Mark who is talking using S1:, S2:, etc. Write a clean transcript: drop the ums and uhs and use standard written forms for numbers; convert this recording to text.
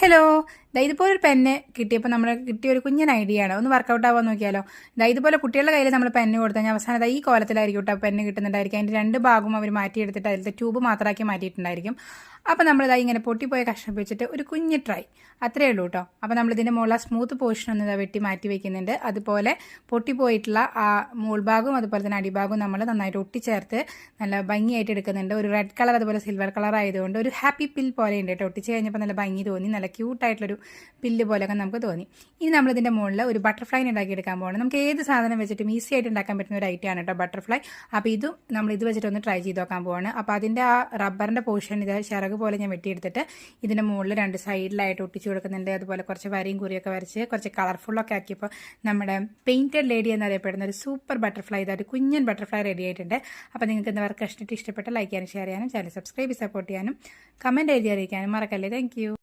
S1: Hello, ഇതുപോലെ ഒരു pen കിട്ടിയപ്പോൾ നമ്മൾ കിട്ടിയ ഒരു കുഞ്ഞൻ ഐഡിയ ആണ്. ഒന്ന് വർക്കൗട്ട് ആവാൻ നോക്കിയാലോ? ഇതുപോലെ കുട്ടികളുടെ കയ്യിൽ നമ്മൾ പെന്ന് കൊടുത്തു കഴിഞ്ഞാൽ അവസാനം ഈ കോലത്തിലായിരിക്കും കേട്ടോ പെന്ന് കിട്ടുന്നുണ്ടായിരിക്കും. അതിൻ്റെ രണ്ട് ഭാഗവും അവർ മാറ്റിയെടുത്തിട്ട് അതിലത്തെ ട്യൂബ് മാത്രമാക്കി മാറ്റിയിട്ടുണ്ടായിരിക്കും. അപ്പോൾ നമ്മളിതായി ഇങ്ങനെ പൊട്ടിപ്പോയ കഷ്ണം വെച്ചിട്ട് ഒരു കുഞ്ഞ് ട്രൈ അത്രയേ ഉള്ളൂ കേട്ടോ. അപ്പോൾ നമ്മളിതിൻ്റെ മുകളിൽ സ്മൂത്ത് പോർഷൻ ഒന്ന് വെട്ടി മാറ്റി വയ്ക്കുന്നുണ്ട്. അതുപോലെ പൊട്ടിപ്പോയിട്ടുള്ള ആ മുൾഭാഗവും അതുപോലെ തന്നെ അടിഭാഗവും നമ്മൾ നന്നായിട്ട് ഒട്ടിച്ചേർത്ത് നല്ല ഭംഗിയായിട്ട് എടുക്കുന്നുണ്ട്. ഒരു റെഡ് കളർ അതുപോലെ സിൽവർ കളർ ആയതുകൊണ്ട് ഒരു ഹാപ്പി പിൽ പോലെ ഉണ്ട് കേട്ടോ. ഒട്ടിച്ച് കഴിഞ്ഞപ്പോൾ നല്ല ഭംഗി തോന്നി, നല്ല ക്യൂട്ടായിട്ടുള്ളൊരു പില്ല് പോലെയൊക്കെ നമുക്ക് തോന്നി. ഇനി നമ്മളിതിൻ്റെ മുകളിൽ ഒരു ബട്ടർഫ്ലൈ ഉണ്ടാക്കിയെടുക്കാൻ പോകണം. നമുക്ക് ഏത് സാധനം വെച്ചിട്ടും ഈസി ആയിട്ട് ഉണ്ടാക്കാൻ പറ്റുന്ന ഒരു ഐറ്റം ആണ് കേട്ടോ ബട്ടർഫ്ലൈ. അപ്പോൾ ഇതും നമ്മൾ ഇത് വെച്ചിട്ടൊന്ന് ട്രൈ ചെയ്ത് നോക്കാൻ പോവാണ്. അപ്പോൾ അതിൻ്റെ ആ റബ്ബറിൻ്റെ പോർഷൻ ഇത് ചിറക് പോലെ ഞാൻ വെട്ടിയെടുത്തിട്ട് ഇതിൻ്റെ മുകളിൽ രണ്ട് സൈഡിലായിട്ട് ഒട്ടിച്ചു കൊടുക്കുന്നുണ്ട്. അതുപോലെ കുറച്ച് വരയും കുറിയൊക്കെ വരച്ച് കുറച്ച് കളർഫുള്ളൊക്കെ ആക്കിയപ്പോൾ നമ്മുടെ പെയിൻറ്റഡ് ലേഡി എന്നറിയപ്പെടുന്ന ഒരു സൂപ്പർ ബട്ടർഫ്ലൈ ഇതായിട്ട് കുഞ്ഞൻ ബട്ടർഫ്ലൈ റെഡി ആയിട്ടുണ്ട്. അപ്പോൾ നിങ്ങൾക്ക് എന്താ വർക്ക് ഇഷ്ടപ്പെട്ട് ലൈക്ക് ചെയ്യാനും ഷെയർ ചെയ്യാനും ചാനൽ സബ്സ്ക്രൈബ് സപ്പോർട്ട് ചെയ്യാനും കമൻറ്റ് എഴുതി അറിയിക്കാനും മറക്കല്ലേ. താങ്ക്